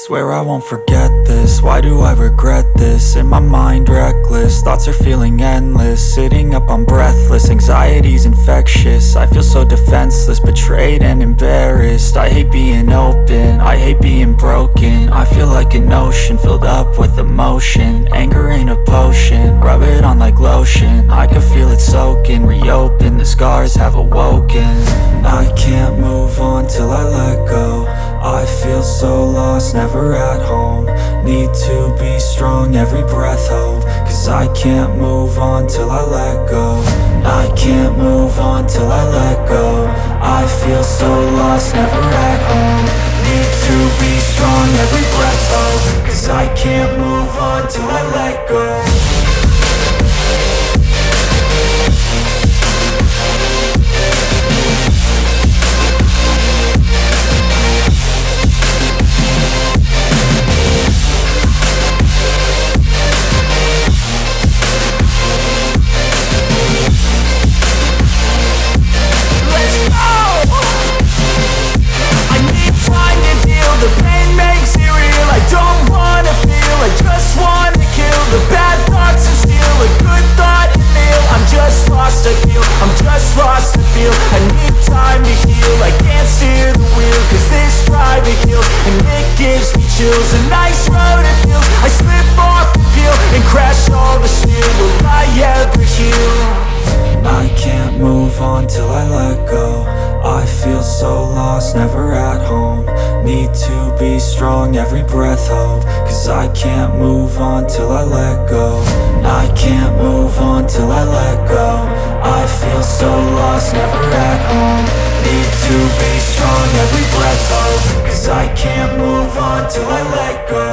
Swear I won't forget this, why do I regret this? In my mind reckless, thoughts are feeling endless. Sitting up I'm breathless, anxiety's infectious. I feel so defenseless, betrayed and embarrassed. I hate being open, I hate being broken. I feel like an ocean filled up with emotion. Anger ain't a potion, rub it on like lotion. I can feel it soaking, reopen, the scars have awoken. I can't move on till I let go. I feel so lost, never at home. Need to be strong, every breath hope. Cause I can't move on till I let go. I can't move on till I let go. I feel so lost, never at home. Need to be strong, every breath hope. Cause I can't move on till I let go. The pain makes it real, I don't wanna feel, I just wanna kill the bad thoughts and steal a good thought and feel. I'm just lost, I feel, I'm just lost, I feel. I need time to heal, I can't steer the wheel. Cause this drive it kills, and it gives me chills. A nice road it feels, I slip off the peel and crash all the steel. Will I ever heal? I can't move on till I let go. I feel so lost, never at home. Need to be strong, every breath hope. Cause I can't move on till I let go. I can't move on till I let go. I feel so lost, never at home. Need to be strong, every breath hope. Cause I can't move on till I let go.